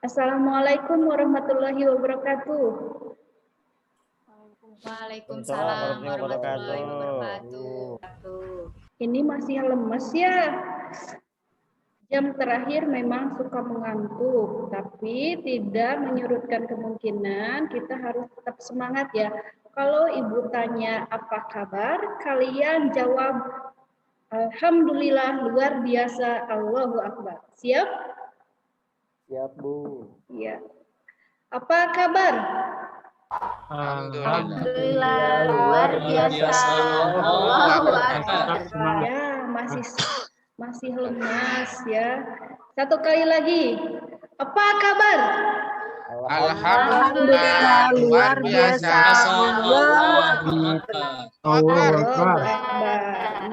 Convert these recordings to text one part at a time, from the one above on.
Assalamualaikum warahmatullahi wabarakatuh. Waalaikumsalam warahmatullahi wabarakatuh. Ini masih lemes ya. Jam terakhir memang suka mengantuk, tapi tidak menyurutkan kemungkinan kita harus tetap semangat ya. Kalau ibu tanya apa kabar, kalian jawab alhamdulillah, luar biasa, Allahu Akbar. Siap? Siap, Bu. Iya. Apa kabar? Alhamdulillah luar biasa. Allahu Akbar. Ya, masih lemas ya. Satu kali lagi. Apa kabar? Alhamdulillah luar biasa. Allahu Akbar.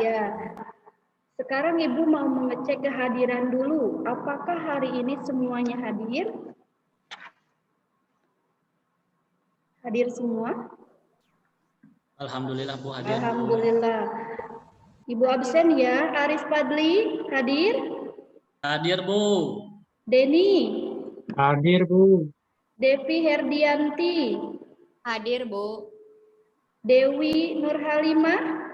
Ya. Sekarang Ibu mau mengecek kehadiran dulu. Apakah hari ini semuanya hadir? Hadir semua? Alhamdulillah Bu hadir. Alhamdulillah. Ibu absen ya. Aris Padli hadir? Hadir Bu. Deni? Hadir, Bu. Devi Herdianti? Hadir Bu. Dewi Nurhalimah?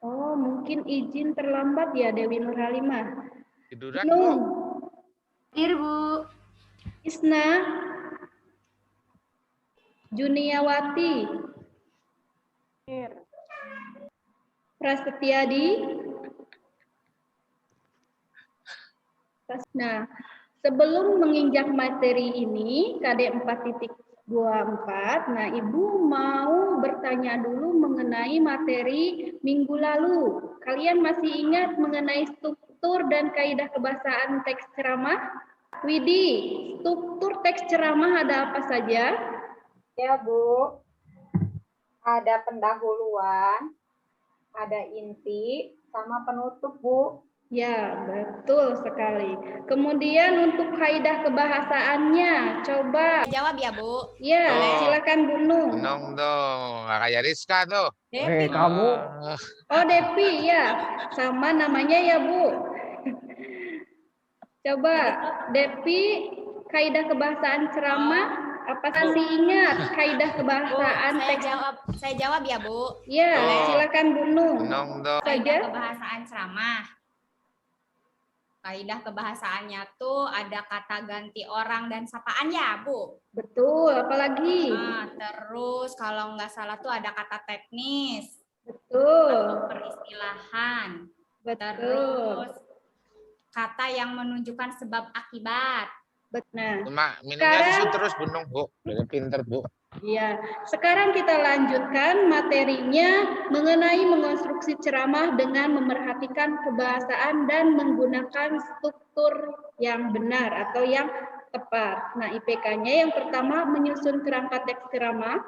Oh, mungkin izin terlambat ya Dewi Nurhalimah. Tiduran, Nung? Hadir Bu. Isna? Juniawati? Prasetyadi? Nah, sebelum menginjak materi ini, KD 4.24, nah Ibu mau bertanya dulu mengenai materi minggu lalu. Kalian masih ingat mengenai struktur dan kaidah kebahasaan teks ceramah? Widi, struktur teks ceramah ada apa saja? Ya, Bu. Ada pendahuluan, ada inti, sama penutup, Bu. Ya, betul sekali. Kemudian untuk kaidah kebahasaannya, coba. Jawab ya Bu. Ya, silakan Bu Nung. Nong dong, nggak kayak Rizka tuh. Kamu Oh, Devi, ya. Sama namanya ya, Bu. Coba, Devi, kaidah kebahasaan ceramah, apa masih ingat kaidah kebahasaan teks? Saya jawab ya Bu. Ya, silakan Bu Nung. Nong dong. Kaidah kebahasaan ceramah. Kaidah kebahasaannya tuh ada kata ganti orang dan sapaan ya Bu. Betul, apalagi? Nah, terus kalau nggak salah tuh ada kata teknis. Betul. Peristilahan. Betul. Terus kata yang menunjukkan sebab akibat. Nah, Cuma minumnya susu terus Bu Nong, Bu. Udah pinter, Bu. ya, sekarang kita lanjutkan materinya mengenai mengonstruksi ceramah dengan memerhatikan kebahasaan dan menggunakan struktur yang benar atau yang tepat. Nah, IPK-nya yang pertama menyusun kerangka teks ceramah.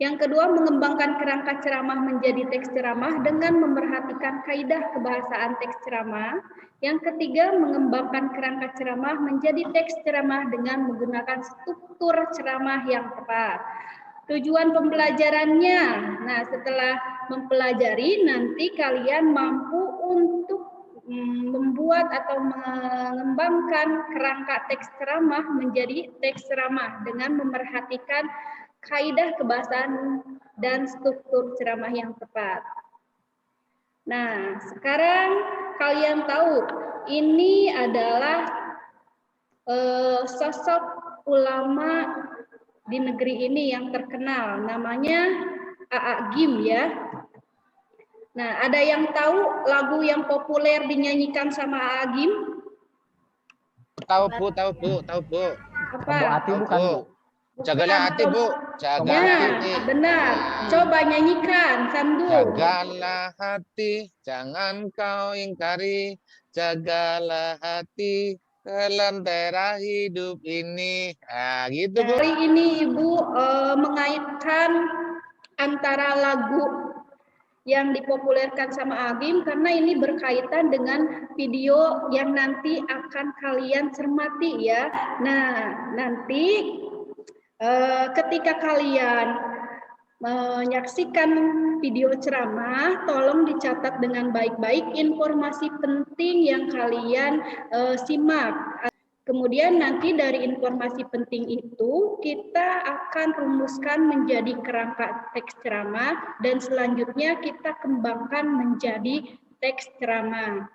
Yang kedua, mengembangkan kerangka ceramah menjadi teks ceramah dengan memerhatikan kaidah kebahasaan teks ceramah. Yang ketiga, mengembangkan kerangka ceramah menjadi teks ceramah dengan menggunakan struktur ceramah yang tepat. Tujuan pembelajarannya, nah setelah mempelajari nanti kalian mampu untuk membuat atau mengembangkan kerangka teks ceramah menjadi teks ceramah dengan memerhatikan kaidah kebahasaan dan struktur ceramah yang tepat. Nah, sekarang kalian tahu ini adalah sosok ulama di negeri ini yang terkenal, namanya A.A. Gim ya. Nah, ada yang tahu lagu yang populer dinyanyikan sama A.A. Gim? Tahu, Bu, tahu, Bu, tahu, Bu. Apa? hati bukan, Bu? Jagalah hati, Bu. Jagalah hati. Benar. Coba nyanyikan sambil. Jagalah hati, jangan kau ingkari. Jagalah hati, lentera hidup ini. Nah, gitu, Bu. Hari ini Ibu mengaitkan antara lagu yang dipopulerkan sama Agim karena ini berkaitan dengan video yang nanti akan kalian cermati ya. Nah, nanti ketika kalian menyaksikan video ceramah, tolong dicatat dengan baik-baik informasi penting yang kalian simak. Kemudian nanti dari informasi penting itu kita akan rumuskan menjadi kerangka teks ceramah dan selanjutnya kita kembangkan menjadi teks ceramah.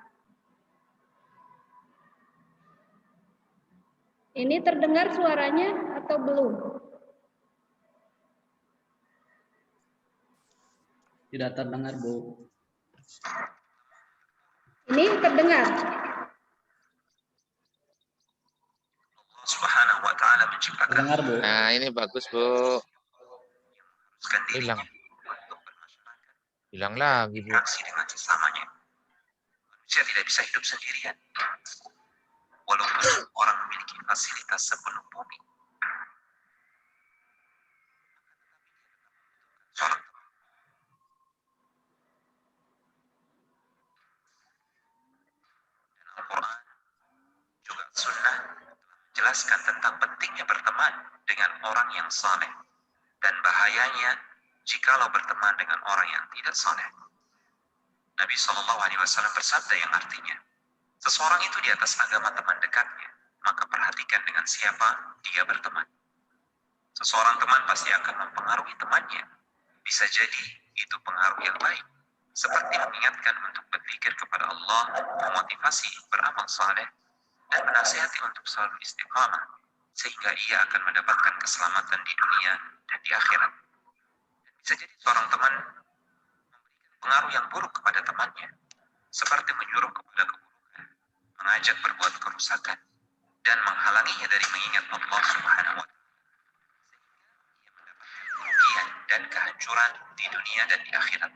Ini terdengar suaranya atau belum? Tidak terdengar, Bu. Ini terdengar. Subhanahu wa ta'ala menciptakan Terdengar, Bu. Nah, ini bagus, Bu. dirinya Hilang. untuk bermasyarakat, Hilang lagi, Bu. interaksi dengan sesamanya. Manusia tidak bisa hidup sendirian. Walaupun orang memiliki fasilitas sepenuh bumi. Seorang dan Al-Quran juga Sunnah menjelaskan tentang pentingnya berteman dengan orang yang saleh dan bahayanya jikalau berteman dengan orang yang tidak saleh. Nabi SAW bersabda yang artinya, seseorang itu di atas agama teman dekatnya, maka perhatikan dengan siapa dia berteman. Seseorang teman pasti akan mempengaruhi temannya. Bisa jadi itu pengaruh yang baik, seperti mengingatkan untuk berpikir kepada Allah, memotivasi beramal saleh, dan menasihati untuk selalu istiqamah, sehingga ia akan mendapatkan keselamatan di dunia dan di akhirat. Dan bisa jadi seorang teman memberikan pengaruh yang buruk kepada temannya, seperti menyuruh kepada keburukan, mengajak berbuat kerusakan, dan menghalanginya dari mengingat Allah Subhanahu wa Ta'ala. Kerugian dan kehancuran di dunia dan di akhirat.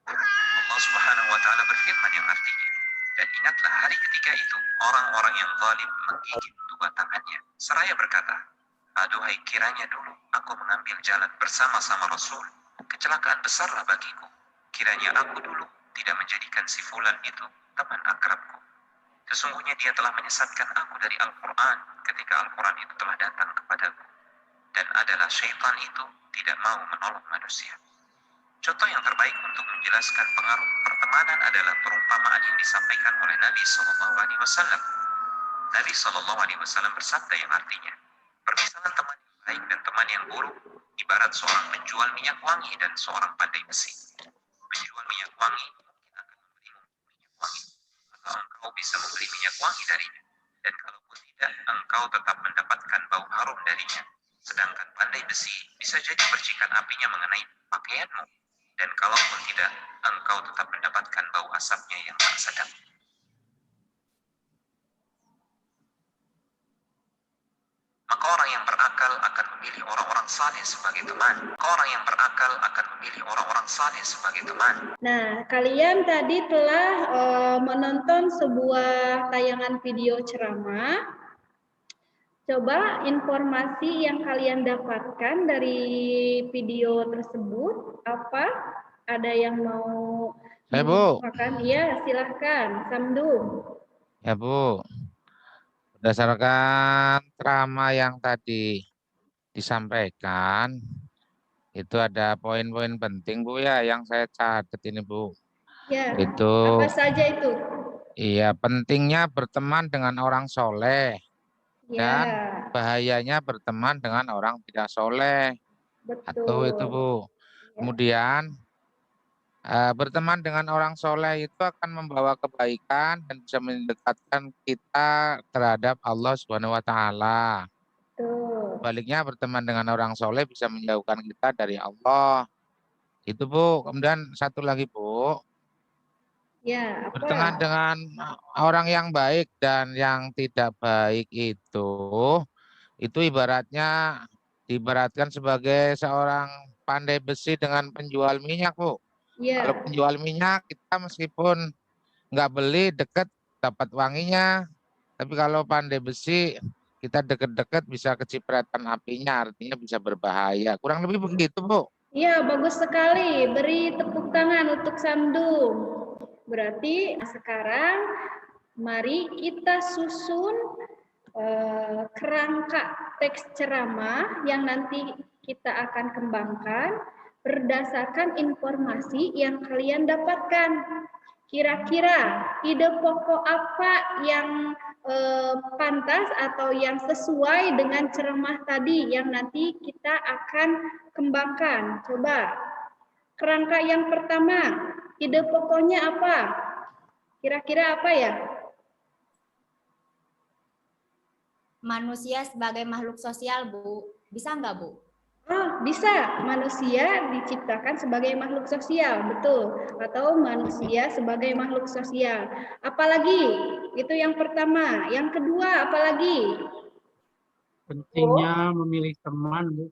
Allah Subhanahu wa Ta'ala berfirman yang artinya, dan ingatlah hari ketika itu orang-orang yang zalim menggigit dua tangannya seraya berkata, aduhai kiranya dulu aku mengambil jalan bersama-sama Rasul, kecelakaan besarlah bagiku. Kiranya aku dulu tidak menjadikan si fulan itu teman akrabku. Sesungguhnya dia telah menyesatkan aku dari Al-Quran ketika Al-Quran itu telah datang kepadaku. Dan adalah syaitan itu tidak mau menolong manusia. Contoh yang terbaik untuk menjelaskan pengaruh pertemanan adalah perumpamaan yang disampaikan oleh Nabi SAW. Nabi SAW bersabda yang artinya, permisalan teman yang baik dan teman yang buruk ibarat seorang penjual minyak wangi dan seorang pandai besi. Penjual minyak wangi mungkin akan memberimu minyak wangi, atau engkau bisa membeli minyak wangi darinya. Dan kalaupun tidak, engkau tetap mendapatkan bau harum darinya. Sedangkan pandai besi bisa jadi percikan apinya mengenai pakaianmu. Dan kalaupun tidak, engkau tetap mendapatkan bau asapnya yang tak sedap. Maka orang yang berakal akan memilih orang-orang saleh sebagai teman. Maka orang yang berakal akan memilih orang-orang saleh sebagai teman. Nah, kalian tadi telah menonton sebuah tayangan video ceramah. Coba informasi yang kalian dapatkan dari video tersebut apa? Ada yang mau Saya, Bu. makan? Iya, silahkan. Samdu. Ya, Bu. Berdasarkan ceramah yang tadi disampaikan, itu ada poin-poin penting, Bu, ya, yang saya catat ini, Bu. Ya, Itu, apa saja itu? iya, pentingnya berteman dengan orang soleh. Dan Ya, bahayanya berteman dengan orang tidak soleh. Atau itu, betul. Bu. Ya. Kemudian berteman dengan orang soleh itu akan membawa kebaikan dan bisa mendekatkan kita terhadap Allah Subhanahu wa Ta'ala. Betul. Sebaliknya berteman dengan orang soleh bisa menjauhkan kita dari Allah. Itu, Bu. Kemudian satu lagi, Bu. Ya, Berteman apa? dengan orang yang baik dan yang tidak baik itu diibaratkan sebagai seorang pandai besi dengan penjual minyak, Bu. Kalau Ya, penjual minyak, kita meskipun nggak beli deket dapat wanginya, tapi kalau pandai besi kita deket-deket bisa kecipratan apinya, artinya bisa berbahaya. Kurang lebih begitu, Bu. ya, bagus sekali. Beri tepuk tangan untuk Samdu. Berarti sekarang mari kita susun kerangka teks ceramah yang nanti kita akan kembangkan. berdasarkan informasi yang kalian dapatkan. Kira-kira ide pokok apa yang pantas atau yang sesuai dengan ceramah tadi yang nanti kita akan kembangkan? Coba, kerangka yang pertama, ide pokoknya apa? Kira-kira apa ya? Manusia sebagai makhluk sosial, Bu. Bisa nggak, Bu? Oh, bisa. Manusia diciptakan sebagai makhluk sosial, betul. Atau manusia sebagai makhluk sosial. Apalagi? Itu yang pertama. Yang kedua, apalagi? Pentingnya memilih teman, Bu.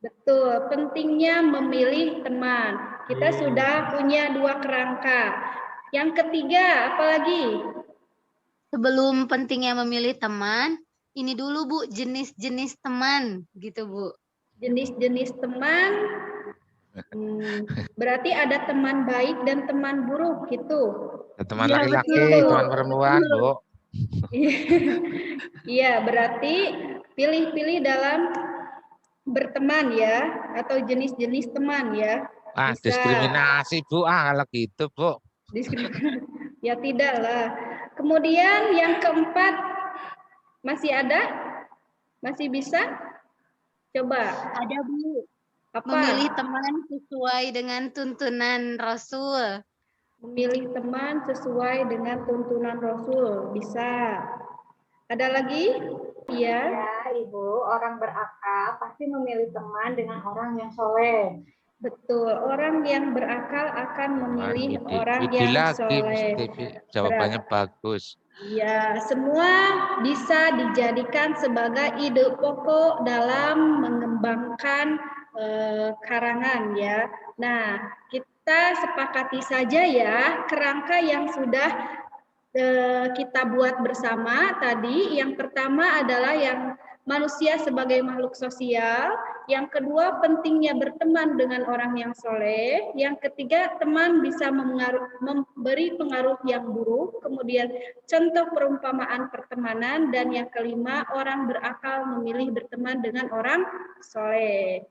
Betul, pentingnya memilih teman. Kita sudah punya 2 kerangka. Yang ketiga, apalagi? Sebelum pentingnya memilih teman, ini dulu Bu, jenis-jenis teman gitu Bu. Jenis-jenis teman, berarti ada teman baik dan teman buruk gitu. Teman Iya, laki-laki, betul. teman perempuan, Bu. Iya, berarti pilih-pilih dalam berteman ya, atau jenis-jenis teman ya. Ah, Bisa. diskriminasi, Bu. Ah, kalau gitu, Bu. Diskriminasi. Ya tidaklah. Kemudian yang keempat, masih ada? Masih bisa? Coba. Ada Bu, Apa? memilih teman sesuai dengan tuntunan Rasul. Memilih teman sesuai dengan tuntunan Rasul. Bisa. Ada lagi? Iya. Ya, Ibu, orang berakal pasti memilih teman dengan orang yang soleh. Betul. Orang yang berakal akan memilih orang Ide yang lagi, Mas soleh. Devi. Jawabannya bagus. Ya, semua bisa dijadikan sebagai ide pokok dalam mengembangkan karangan ya. Nah, kita sepakati saja ya kerangka yang sudah kita buat bersama tadi. Yang pertama adalah yang manusia sebagai makhluk sosial. Yang kedua, pentingnya berteman dengan orang yang soleh. Yang ketiga, teman bisa memberi pengaruh yang buruk. Kemudian, contoh perumpamaan pertemanan. Dan yang kelima, orang berakal memilih berteman dengan orang soleh.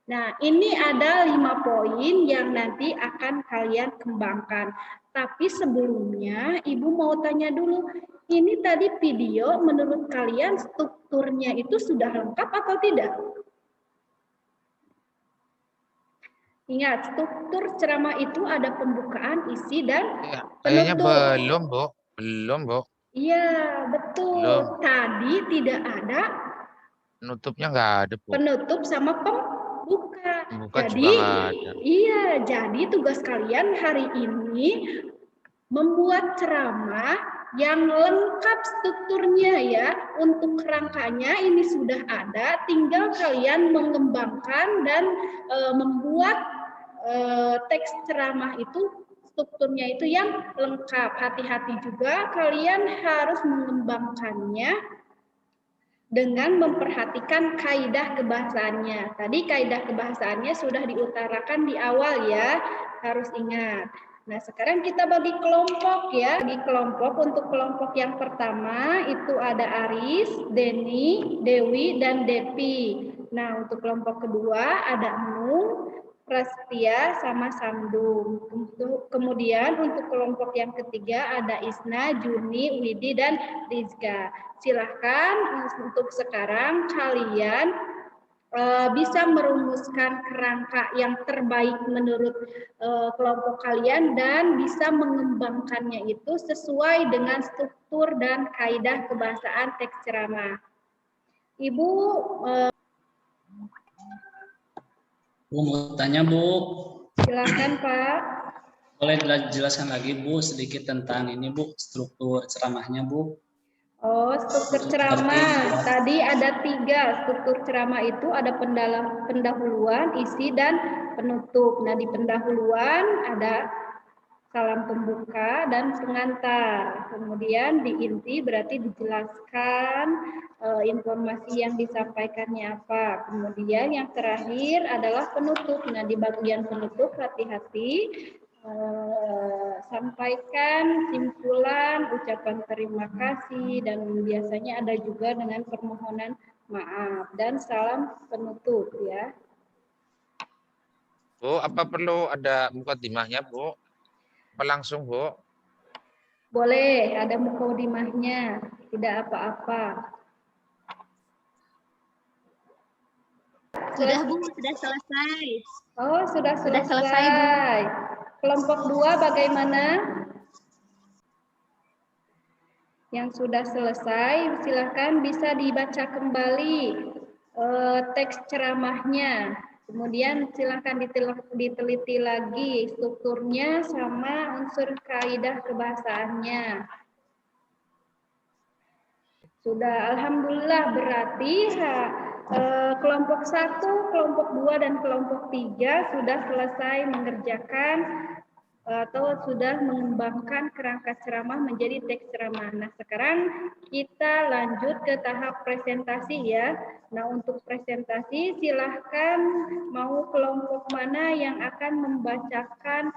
Nah, ini ada 5 poin yang nanti akan kalian kembangkan. Tapi sebelumnya, Ibu mau tanya dulu, ini tadi video menurut kalian strukturnya itu sudah lengkap atau tidak? Ingat, struktur ceramah itu ada pembukaan, isi, dan Ya, kayaknya penutup. belum, Bu. Belum, Bu. Iya, betul. Belum. Tadi tidak ada Penutupnya nggak ada, Bu. penutup sama pembuka. Bukan Jadi, juga nggak ada. iya, jadi tugas kalian hari ini membuat ceramah yang lengkap strukturnya ya. Untuk kerangkanya ini sudah ada, tinggal kalian mengembangkan dan membuat teks ceramah itu strukturnya itu yang lengkap. Hati-hati juga kalian harus mengembangkannya dengan memperhatikan kaidah kebahasaannya. Tadi kaidah kebahasaannya sudah diutarakan di awal ya, harus ingat. Nah, sekarang kita bagi kelompok ya. Bagi kelompok, untuk kelompok yang pertama itu ada Aris, Denny, Dewi, dan Depi. Nah, untuk kelompok kedua ada Anu, Prastia, sama Samdum. Kemudian untuk kelompok yang ketiga ada Isna, Juni, Widi, dan Rizka. Silahkan untuk sekarang kalian bisa merumuskan kerangka yang terbaik menurut kelompok kalian dan bisa mengembangkannya itu sesuai dengan struktur dan kaidah kebahasaan teks ceramah. Ibu Bu, mau tanya, Bu. silakan Pak. Boleh jelaskan lagi, Bu, sedikit tentang ini, Bu, struktur ceramahnya, Bu. Oh, struktur ceramah. Tadi ada 3 struktur ceramah itu, ada pendahuluan, isi, dan penutup. Nah, di pendahuluan ada salam pembuka dan pengantar. Kemudian di inti berarti dijelaskan informasi yang disampaikannya apa. Kemudian yang terakhir adalah penutup. Nah, di bagian penutup hati-hati sampaikan simpulan, ucapan terima kasih, dan biasanya ada juga dengan permohonan maaf dan salam penutup ya. Bu, apa perlu ada mukadimahnya, Bu? Apa langsung, Bu? Boleh, ada mukadimahnya, tidak apa-apa. Sudah Bu, sudah selesai. Oh, sudah Sudah selesai, Bu. selesai. Kelompok 2 bagaimana? Yang sudah selesai, silakan bisa dibaca kembali teks ceramahnya. Kemudian silakan diteliti lagi strukturnya sama unsur kaidah kebahasaannya. Sudah, alhamdulillah, berarti kelompok 1, kelompok 2, dan kelompok 3 sudah selesai mengerjakan atau sudah mengembangkan kerangka ceramah menjadi teks ceramah. Nah, sekarang kita lanjut ke tahap presentasi ya. Nah, untuk presentasi silahkan mau kelompok mana yang akan membacakan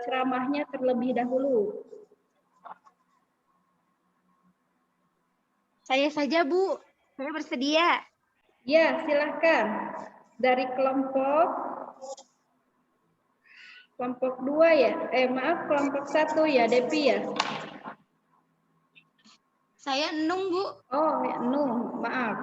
ceramahnya terlebih dahulu. Saya saja, Bu. Saya bersedia. Ya, silahkan. Dari kelompok 2 ya? Maaf, kelompok 1 ya, Depi ya? Saya Enung, Bu. Oh, ya, Nung, maaf.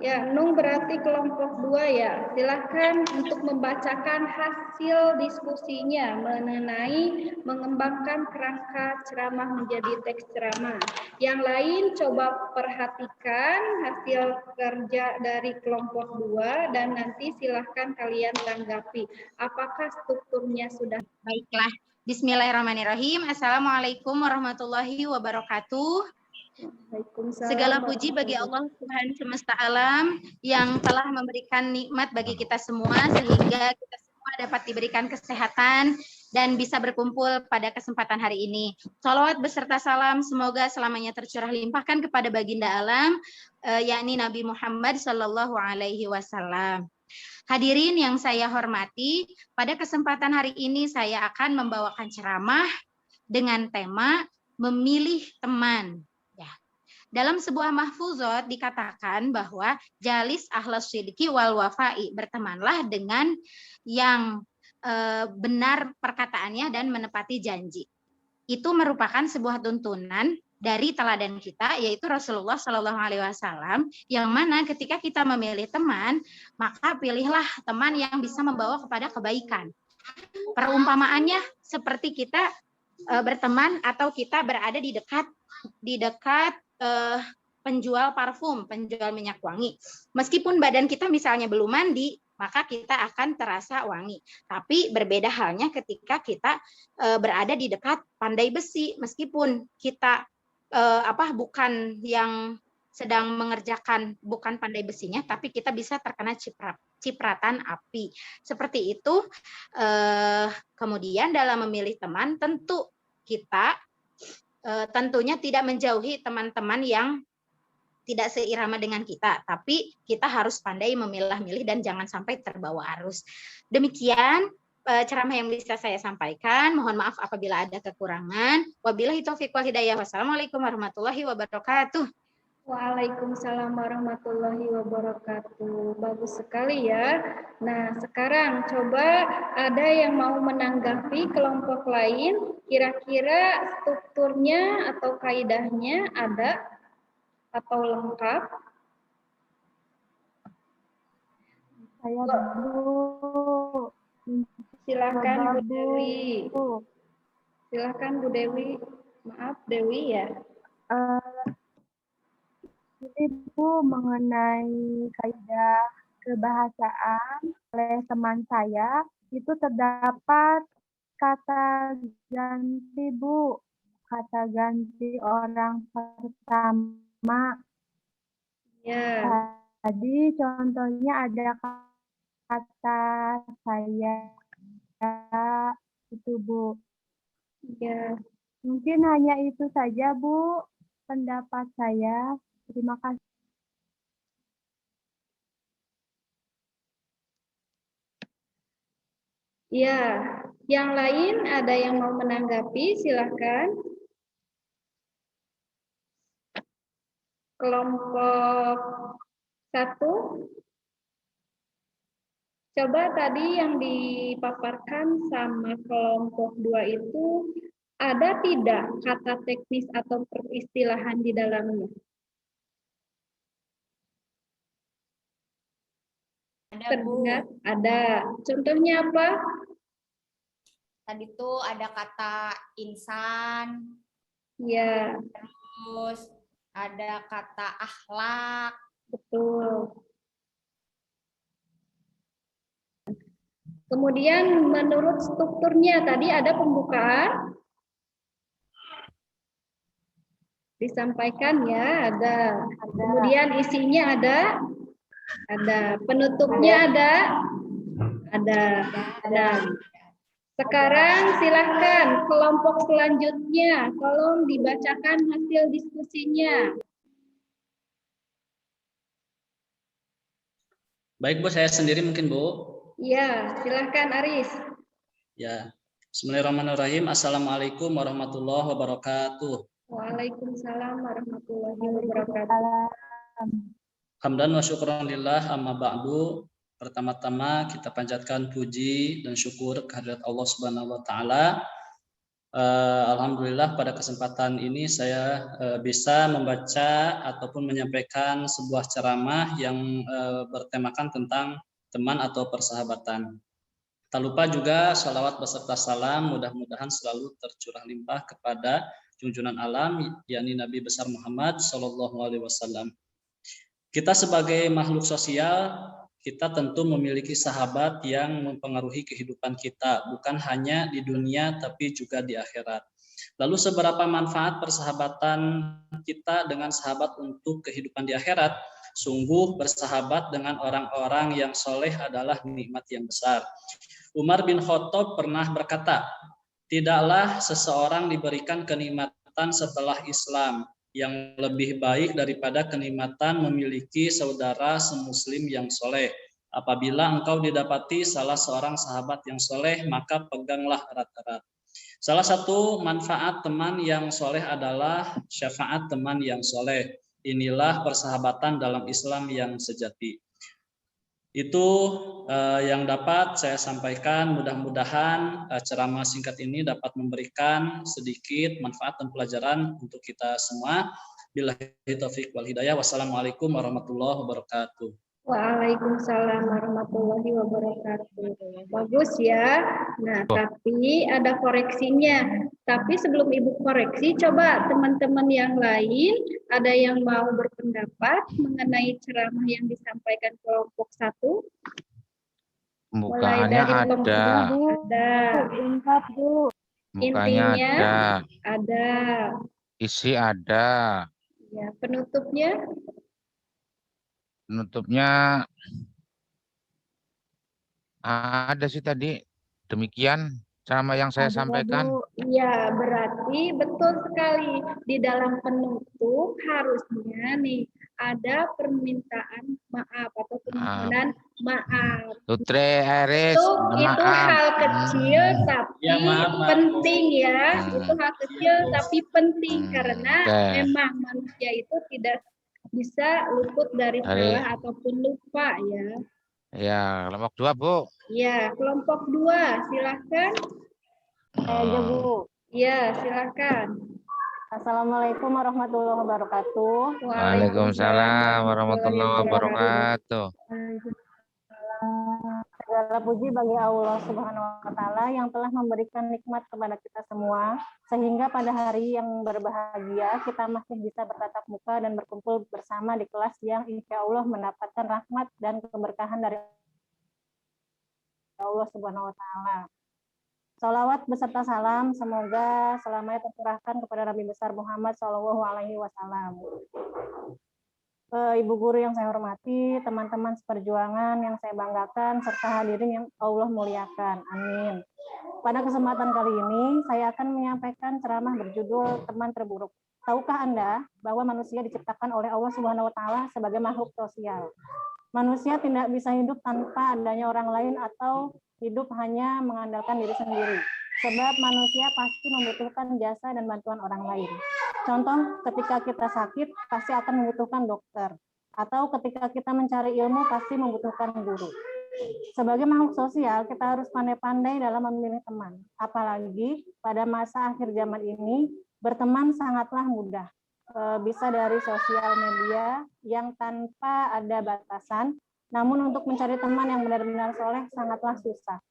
Ya, Nung berarti kelompok 2 ya. Silahkan untuk membacakan hasil diskusinya mengenai mengembangkan kerangka ceramah menjadi teks ceramah. Yang lain coba perhatikan hasil kerja dari kelompok 2 dan nanti silahkan kalian tanggapi. Apakah strukturnya sudah? Baiklah. Bismillahirrahmanirrahim. Assalamualaikum warahmatullahi wabarakatuh. Waalaikumsalam Segala puji bagi warahmatullahi Allah Tuhan semesta alam yang telah memberikan nikmat bagi kita semua sehingga kita semua dapat diberikan kesehatan dan bisa berkumpul pada kesempatan hari ini. Shalawat beserta salam semoga selamanya tercurah limpahkan kepada baginda alam yakni Nabi Muhammad Sallallahu Alaihi Wasallam. Hadirin yang saya hormati, pada kesempatan hari ini saya akan membawakan ceramah dengan tema memilih teman. Dalam sebuah mahfuzat dikatakan bahwa jalis ahlas sidiki wal wafai, bertemanlah dengan yang benar perkataannya dan menepati janji. Itu merupakan sebuah tuntunan dari teladan kita, yaitu Rasulullah Shallallahu Alaihi Wasallam, yang mana ketika kita memilih teman, maka pilihlah teman yang bisa membawa kepada kebaikan. Perumpamaannya seperti kita berteman atau kita berada di dekat penjual parfum, penjual minyak wangi. Meskipun badan kita misalnya belum mandi, maka kita akan terasa wangi. Tapi berbeda halnya ketika kita berada di dekat pandai besi, meskipun kita bukan yang sedang mengerjakan bukan pandai besinya, tapi kita bisa terkena cipratan api. Seperti itu. Kemudian dalam memilih teman, tentu kita tentunya tidak menjauhi teman-teman yang tidak seirama dengan kita, tapi kita harus pandai memilah-milih dan jangan sampai terbawa arus. Demikian ceramah yang bisa saya sampaikan. Mohon maaf apabila ada kekurangan. Wabillahi taufiq wal hidayah. Wassalamualaikum warahmatullahi wabarakatuh. Waalaikumsalam warahmatullahi wabarakatuh. Bagus sekali ya. Nah, sekarang coba ada yang mau menanggapi kelompok lain, kira-kira strukturnya atau kaidahnya ada atau lengkap? Saya dulu. Silakan Coba, Bu Dewi. Bu. Silakan Bu Dewi. Maaf Dewi ya. Jadi Bu, mengenai kaidah kebahasaan oleh teman saya, itu terdapat kata ganti Bu, kata ganti orang pertama. Ya. Tadi contohnya ada kata saya, itu Bu. Ya. Mungkin hanya itu saja Bu, pendapat saya. Terima kasih. Ya, yang lain ada yang mau menanggapi, silahkan. Kelompok 1. Coba tadi yang dipaparkan sama kelompok 2 itu ada tidak kata teknis atau peristilahan di dalamnya? Ada, Bu. Teringat? Ada. Contohnya apa? Tadi tuh ada kata insan, Ya, terus ada kata akhlak. betul. Kemudian menurut strukturnya tadi ada pembukaan, disampaikan ya, ada. Kemudian isinya ada, penutupnya ada. Nah, sekarang silahkan kelompok selanjutnya, tolong dibacakan hasil diskusinya. Baik Bu, saya sendiri mungkin Bu. Ya, silahkan Aris. Ya. Bismillahirrahmanirrahim. Assalamualaikum warahmatullahi wabarakatuh. Waalaikumsalam warahmatullahi wabarakatuh. Hamdan wa syukran lillah amma ba'du. Pertama-tama kita panjatkan puji dan syukur kehadirat Allah Subhanahu wa taala. Alhamdulillah pada kesempatan ini saya bisa membaca ataupun menyampaikan sebuah ceramah yang bertemakan tentang teman atau persahabatan. Tak lupa juga sholawat beserta salam mudah-mudahan selalu tercurah limpah kepada junjungan alam yakni Nabi besar Muhammad Shallallahu Alaihi Wasallam. Kita sebagai makhluk sosial, kita tentu memiliki sahabat yang mempengaruhi kehidupan kita, bukan hanya di dunia tapi juga di akhirat. Lalu seberapa manfaat persahabatan kita dengan sahabat untuk kehidupan di akhirat? Sungguh bersahabat dengan orang-orang yang soleh adalah nikmat yang besar. Umar bin Khattab pernah berkata, tidaklah seseorang diberikan kenikmatan setelah Islam yang lebih baik daripada kenikmatan memiliki saudara semuslim yang soleh. Apabila engkau didapati salah seorang sahabat yang soleh, maka peganglah erat-erat. Salah satu manfaat teman yang soleh adalah syafaat teman yang soleh. Inilah persahabatan dalam Islam yang sejati. Itu yang dapat saya sampaikan. Mudah-mudahan ceramah singkat ini dapat memberikan sedikit manfaat dan pelajaran untuk kita semua. Billahi taufiq wal hidayah. Wassalamualaikum warahmatullahi wabarakatuh. Waalaikumsalam warahmatullahi wabarakatuh. Bagus ya. Nah, tapi ada koreksinya. Tapi sebelum Ibu koreksi, coba teman-teman yang lain ada yang mau berpendapat mengenai ceramah yang disampaikan kelompok 1? Mulai Bukaannya dari ada. Lengkap, Bu. Mukanya Intinya ada. Isi ada. Ya, penutupnya ada sih tadi. Demikian ceramah yang saya sampaikan. Iya, berarti betul sekali. Di dalam penutup harusnya nih ada permintaan maaf atau permohonan maaf. Tutre Aris, Itu hal kecil tapi Ya, maaf. penting ya. Itu hal kecil tapi penting karena memang manusia itu tidak bisa luput dari salah ataupun lupa ya. Ya, kelompok 2, Bu. Ya, kelompok 2, silakan. Aja, Bu. Ya, silakan. Assalamualaikum warahmatullahi wabarakatuh. Waalaikumsalam warahmatullahi wabarakatuh. Segala puji bagi Allah Subhanahu wa taala yang telah memberikan nikmat kepada kita semua sehingga pada hari yang berbahagia kita masih bisa bertatap muka dan berkumpul bersama di kelas yang insya Allah mendapatkan rahmat dan keberkahan dari Allah Subhanahu wa taala. Shalawat beserta salam semoga selamanya tercurahkan kepada Nabi besar Muhammad Shallallahu Alaihi Wasallam. Ibu guru yang saya hormati, teman-teman seperjuangan yang saya banggakan, serta hadirin yang Allah muliakan. Amin. Pada kesempatan kali ini, saya akan menyampaikan ceramah berjudul Teman Terburuk. Tahukah Anda bahwa manusia diciptakan oleh Allah Subhanahu wa taala sebagai makhluk sosial? Manusia tidak bisa hidup tanpa adanya orang lain atau hidup hanya mengandalkan diri sendiri. Sebab manusia pasti membutuhkan jasa dan bantuan orang lain. Contoh, ketika kita sakit, pasti akan membutuhkan dokter. Atau ketika kita mencari ilmu, pasti membutuhkan guru. Sebagai makhluk sosial, kita harus pandai-pandai dalam memilih teman. Apalagi pada masa akhir zaman ini, berteman sangatlah mudah. Bisa dari sosial media yang tanpa ada batasan, namun untuk mencari teman yang benar-benar soleh sangatlah susah.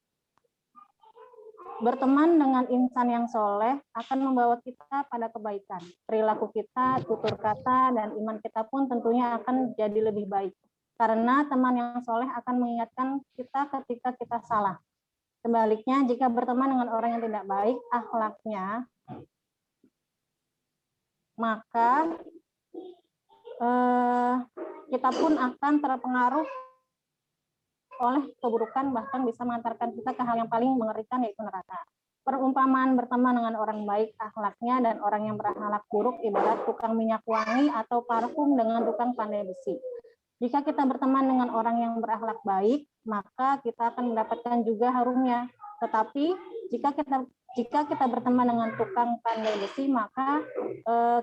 Berteman dengan insan yang soleh akan membawa kita pada kebaikan. Perilaku kita, tutur kata, dan iman kita pun tentunya akan jadi lebih baik. Karena teman yang soleh akan mengingatkan kita ketika kita salah. Sebaliknya, jika berteman dengan orang yang tidak baik akhlaknya, maka kita pun akan terpengaruh oleh keburukan, bahkan bisa mengantarkan kita ke hal yang paling mengerikan, yaitu neraka. Perumpamaan berteman dengan orang baik akhlaknya dan orang yang berakhlak buruk ibarat tukang minyak wangi atau parfum dengan tukang pandai besi. Jika kita berteman dengan orang yang berakhlak baik, maka kita akan mendapatkan juga harumnya. Tetapi jika kita berteman dengan tukang pandai besi, maka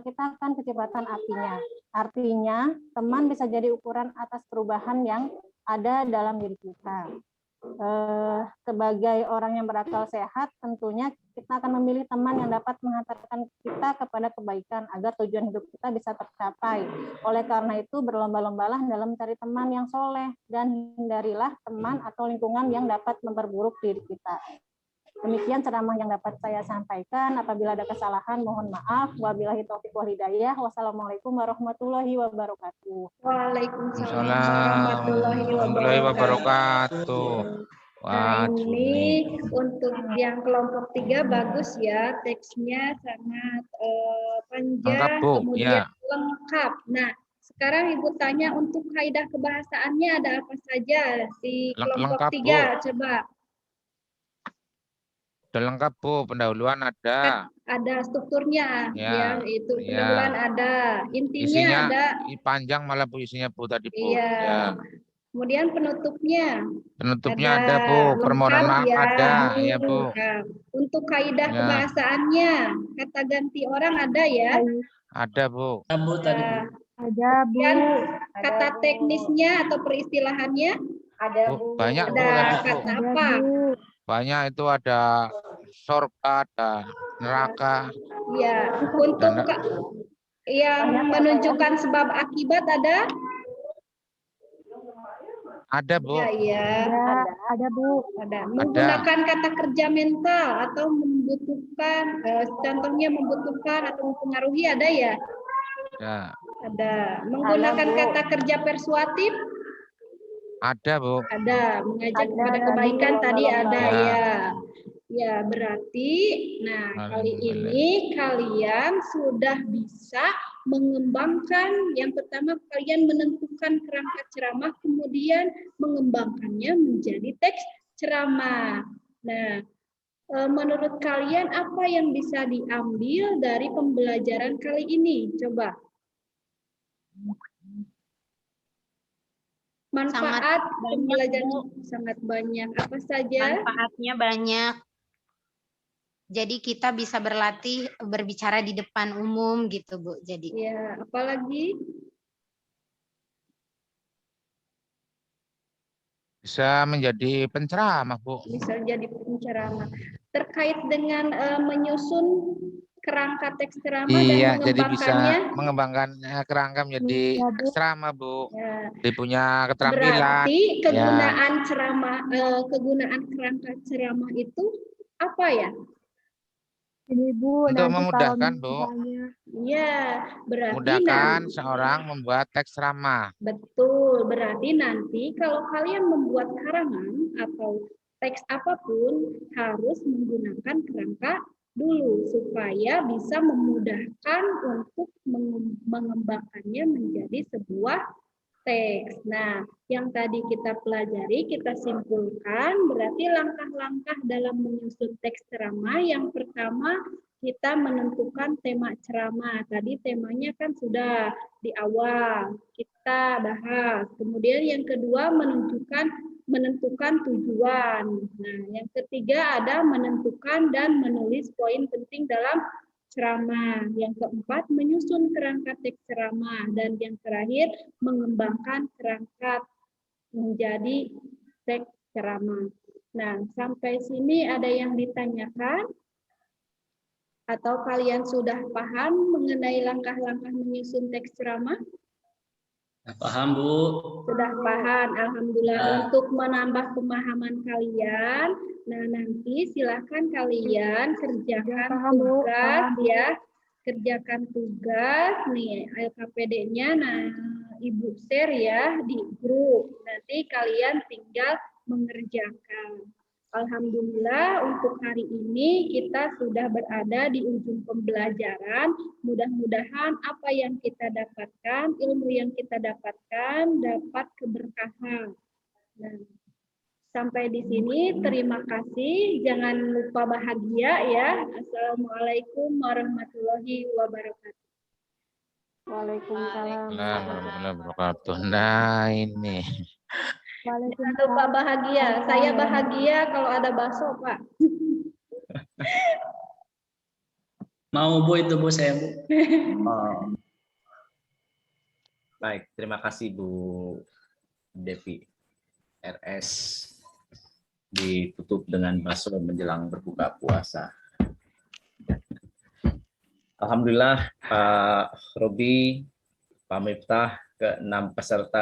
kita akan kecepatan apinya. Artinya, teman bisa jadi ukuran atas perubahan yang ada dalam diri kita. Sebagai orang yang berakal sehat, tentunya kita akan memilih teman yang dapat menghantarkan kita kepada kebaikan agar tujuan hidup kita bisa tercapai. Oleh karena itu, berlomba-lombalah dalam mencari teman yang soleh dan hindarilah teman atau lingkungan yang dapat memperburuk diri kita. Demikian ceramah yang dapat saya sampaikan. Apabila ada kesalahan, mohon maaf. Wabillahi taufiq wal hidayah. Wassalamualaikum warahmatullahi wabarakatuh. Waalaikumsalam Warahmatullahi wabarakatuh. Nah, Wah, ini Juni. untuk yang kelompok 3 bagus ya, teksnya sangat panjang, Lengkap, Bu. kemudian Ya. lengkap. Nah, sekarang Ibu tanya untuk kaidah kebahasaannya ada apa saja di kelompok Lengkap, 3, coba. Udah lengkap, Bu. Pendahuluan ada. Ada strukturnya, Ya, itu ya. pendahuluan ada, intinya Isinya ada. panjang malah, Bu, isinya, Bu, tadi, Bu. Iya. Ya. Kemudian penutupnya. Penutupnya ada, Bu. Permohonan Lengkap maaf ya. ada. Ya, Bu. Nah, untuk kaidah Ya. kebahasaannya, kata ganti orang ada ya. Ada, Bu. Bu tadi. Ada, Bu. Dan kata teknisnya atau peristilahannya Ada, Bu, banyak, Bu, ada tadi, Bu. kata apa? Banyak itu ada surga, ada neraka. Ya, untuk yang menunjukkan sebab akibat ada? Ada, Bu. Ya. Ada, Bu. Ada. Menggunakan kata kerja mental atau membutuhkan, contohnya membutuhkan atau mempengaruhi ada ya? Ya. Ada. Menggunakan kata kerja persuatif? Ada, Bu. Ada. Mengajak kepada kebaikan tadi ada ya. Ya, berarti kali ini kalian sudah bisa mengembangkan, yang pertama kalian menentukan kerangka ceramah, kemudian mengembangkannya menjadi teks ceramah. Nah, menurut kalian apa yang bisa diambil dari pembelajaran kali ini? Coba. Manfaat pembelajaran sangat banyak. Apa saja? Manfaatnya banyak. Jadi kita bisa berlatih berbicara di depan umum gitu, Bu. Jadi. Ya, apalagi? Bisa menjadi penceramah, Bu. Bisa jadi penceramah. Terkait dengan menyusun kerangka teks ceramah Iya, dan jadi bisa mengembangkannya. mengembangkan kerangka menjadi teks ceramah, Bu. Ya. Dia punya keterampilan. Berarti kegunaan ceramah, kegunaan kerangka ceramah itu apa ya? Ini, Bu, Untuk memudahkan, Bu. Iya, berarti Memudahkan seorang membuat teks ceramah. betul, berarti nanti kalau kalian membuat karangan atau teks apapun harus menggunakan kerangka dulu supaya bisa memudahkan untuk mengembangkannya menjadi sebuah teks. Nah, yang tadi kita pelajari, kita simpulkan, berarti langkah-langkah dalam menyusun teks ceramah. Yang pertama, kita menentukan tema ceramah. Tadi temanya kan sudah di awal kita bahas. Kemudian yang kedua menentukan tujuan. Nah, yang ketiga ada menentukan dan menulis poin penting dalam ceramah. Yang keempat, menyusun kerangka teks ceramah. Dan yang terakhir, mengembangkan kerangka menjadi teks ceramah. Nah, sampai sini ada yang ditanyakan? Atau kalian sudah paham mengenai langkah-langkah menyusun teks ceramah? Paham, Bu? Sudah paham, Alhamdulillah. Nah. Untuk menambah pemahaman kalian, nah nanti silakan kalian kerjakan paham, Bu. tugas Paham. ya. Kerjakan tugas nih LKPD-nya. Nah, Ibu share ya di grup. Nanti kalian tinggal mengerjakan. Alhamdulillah untuk hari ini kita sudah berada di ujung pembelajaran. Mudah-mudahan apa yang kita dapatkan, ilmu yang kita dapatkan dapat keberkahan. Nah, sampai di sini terima kasih. Jangan lupa bahagia ya. Assalamualaikum warahmatullahi wabarakatuh. Waalaikumsalam. Warahmatullahi wabarakatuh. Nah ini. Jangan lupa bahagia. Saya bahagia kalau ada bakso, Pak. Mau, Bu, itu, Bu, saya, Bu. Oh. Baik, terima kasih Bu Devi RS. Ditutup dengan bakso menjelang berbuka puasa. Alhamdulillah Pak Robi, Pak Miftah, ke-6 peserta